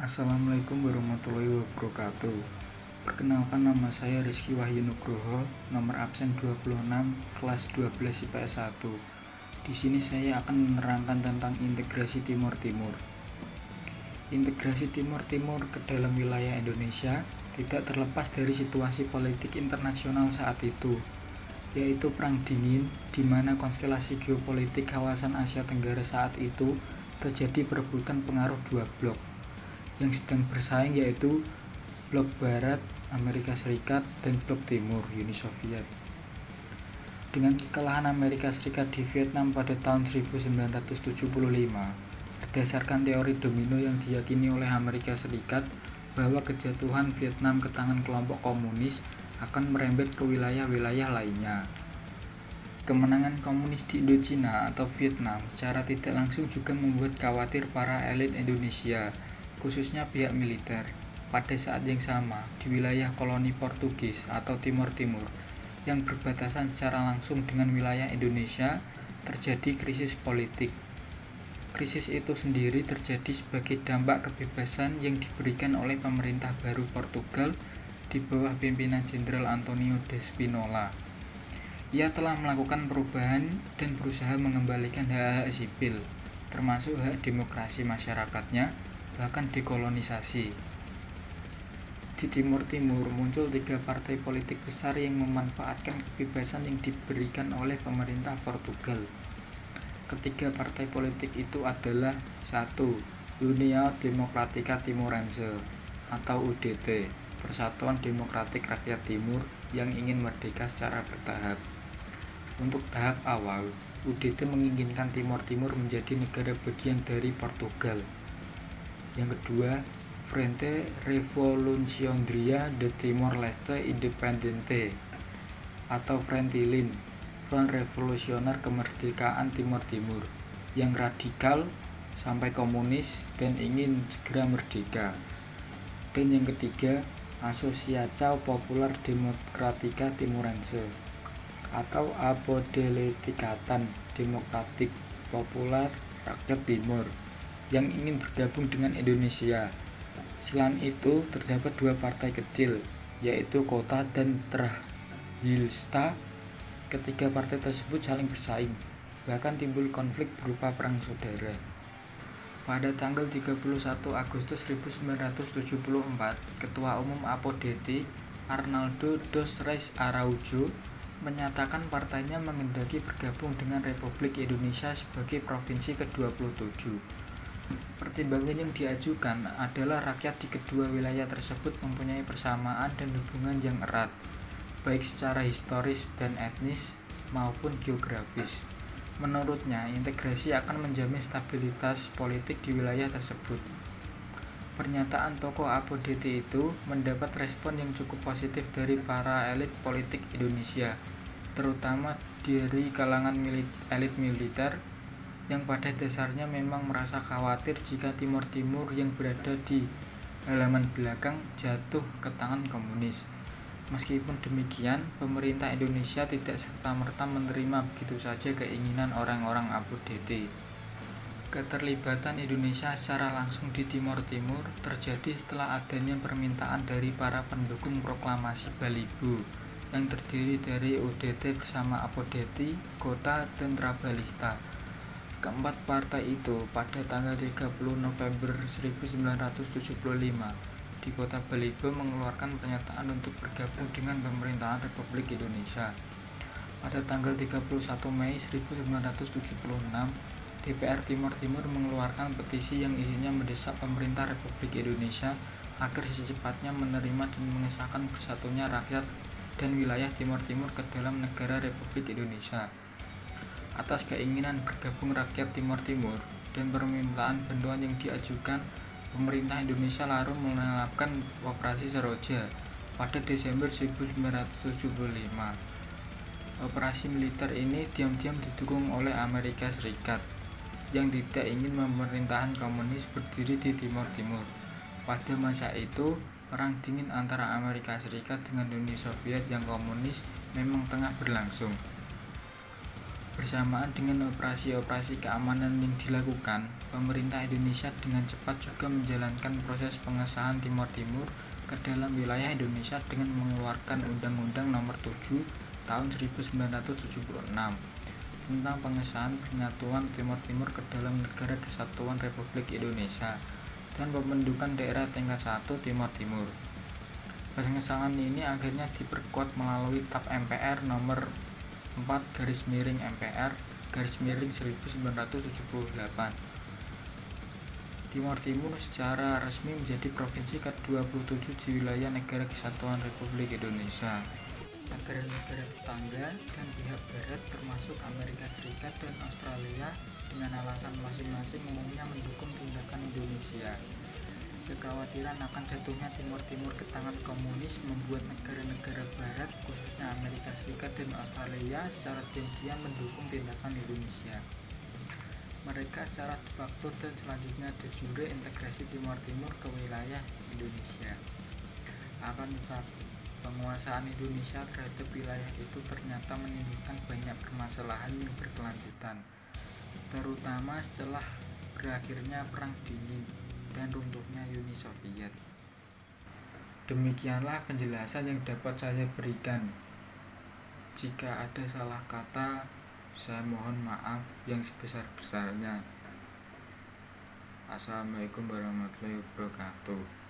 Assalamualaikum warahmatullahi wabarakatuh. Perkenalkan, nama saya Rizky Wahyu Nugroho, nomor absen 26, kelas 12 IPS 1. Di sini saya akan menerangkan tentang integrasi Timur Timur. Integrasi Timur Timur ke dalam wilayah Indonesia tidak terlepas dari situasi politik internasional saat itu, yaitu Perang Dingin, di mana konstelasi geopolitik kawasan Asia Tenggara saat itu terjadi perebutan pengaruh dua blok yang sedang bersaing, yaitu blok Barat Amerika Serikat dan blok Timur Uni Soviet. Dengan kekalahan Amerika Serikat di Vietnam pada tahun 1975, berdasarkan teori domino yang diyakini oleh Amerika Serikat bahwa kejatuhan Vietnam ke tangan kelompok komunis akan merembet ke wilayah-wilayah lainnya. Kemenangan komunis di Indochina atau Vietnam secara tidak langsung juga membuat khawatir para elit Indonesia, khususnya pihak militer. Pada saat yang sama, di wilayah koloni Portugis atau Timur Timur yang berbatasan secara langsung dengan wilayah Indonesia, terjadi krisis politik. Krisis itu sendiri terjadi sebagai dampak kebebasan yang diberikan oleh pemerintah baru Portugal di bawah pimpinan Jenderal Antonio de Spinola. Ia telah melakukan perubahan dan berusaha mengembalikan hak-hak sipil, termasuk hak demokrasi masyarakatnya, bahkan dekolonisasi. Di Timur Timur muncul 3 partai politik besar yang memanfaatkan kebebasan yang diberikan oleh pemerintah Portugal. Ketiga partai politik itu adalah 1. União Democrática Timorense atau UDT, Persatuan Demokratik Rakyat Timur yang ingin merdeka secara bertahap. Untuk tahap awal, UDT menginginkan Timur Timur menjadi negara bagian dari Portugal. Yang kedua, Frente Revolucionaria de Timor-Leste Independente atau Frentilin, Front Revolusioner Kemerdekaan Timur Timur, yang radikal sampai komunis dan ingin segera merdeka. Dan yang ketiga, Asociação Popular Democrática Timorense atau Apodelegatan Demokratik Populer Rakyat Timur yang ingin bergabung dengan Indonesia. Selain itu, terdapat 2 partai kecil, yaitu Kota dan Trahilsta. Ketiga partai tersebut saling bersaing, bahkan timbul konflik berupa perang saudara. Pada tanggal 31 Agustus 1974, Ketua Umum APODT, Arnaldo dos Reis Araújo, menyatakan partainya menghendaki bergabung dengan Republik Indonesia sebagai provinsi ke-27. Pertimbangan yang diajukan adalah rakyat di kedua wilayah tersebut mempunyai persamaan dan hubungan yang erat, baik secara historis dan etnis maupun geografis. Menurutnya, integrasi akan menjamin stabilitas politik di wilayah tersebut. Pernyataan tokoh APODT itu mendapat respon yang cukup positif dari para elit politik Indonesia, terutama dari kalangan elit militer yang pada dasarnya memang merasa khawatir jika Timur Timur yang berada di halaman belakang jatuh ke tangan komunis. Meskipun demikian, pemerintah Indonesia tidak serta-merta menerima begitu saja keinginan orang-orang APODT. Keterlibatan Indonesia secara langsung di Timur Timur terjadi setelah adanya permintaan dari para pendukung proklamasi Balibo yang terdiri dari UDT bersama APODT, Kota, dan Trahilsta. Keempat partai itu pada tanggal 30 November 1975 di Kota Balibo mengeluarkan pernyataan untuk bergabung dengan pemerintahan Republik Indonesia. Pada tanggal 31 Mei 1976, DPR Timur Timur mengeluarkan petisi yang isinya mendesak pemerintah Republik Indonesia agar secepatnya menerima dan mengesahkan bersatunya rakyat dan wilayah Timur Timur ke dalam negara Republik Indonesia. Atas keinginan bergabung rakyat Timur Timur dan permintaan bantuan yang diajukan, pemerintah Indonesia lalu menerapkan Operasi Seroja pada Desember 1975. Operasi militer ini diam-diam didukung oleh Amerika Serikat yang tidak ingin pemerintahan komunis berdiri di Timur Timur. Pada masa itu, perang dingin antara Amerika Serikat dengan Uni Soviet yang komunis memang tengah berlangsung. Bersamaan dengan operasi-operasi keamanan yang dilakukan, pemerintah Indonesia dengan cepat juga menjalankan proses pengesahan Timor Timur ke dalam wilayah Indonesia dengan mengeluarkan Undang-Undang Nomor 7 Tahun 1976 tentang pengesahan penyatuan Timor Timur ke dalam Negara Kesatuan Republik Indonesia dan pembentukan daerah tingkat 1 Timor Timur. Pengesahan ini akhirnya diperkuat melalui TAP MPR nomor 4-MPR-1978. Timor Timur secara resmi menjadi provinsi ke-27 di wilayah Negara Kesatuan Republik Indonesia. Negara-negara tetangga dan pihak barat termasuk Amerika Serikat dan Australia dengan alasan masing-masing umumnya mendukung tindakan Indonesia. Kekhawatiran akan jatuhnya Timor Timur ke tangan komunis membuat negara-negara barat, khususnya Amerika Serikat dan Australia, secara diam-diam mendukung tindakan Indonesia. Mereka secara de facto dan selanjutnya de jure integrasi Timor Timur ke wilayah Indonesia. Akan tetapi, penguasaan Indonesia terhadap wilayah itu ternyata menimbulkan banyak permasalahan yang berkelanjutan, terutama setelah berakhirnya Perang Dingin dan runtuhnya Uni Soviet. Demikianlah penjelasan yang dapat saya berikan. Jika ada salah kata, saya mohon maaf yang sebesar-besarnya. Assalamualaikum warahmatullahi wabarakatuh.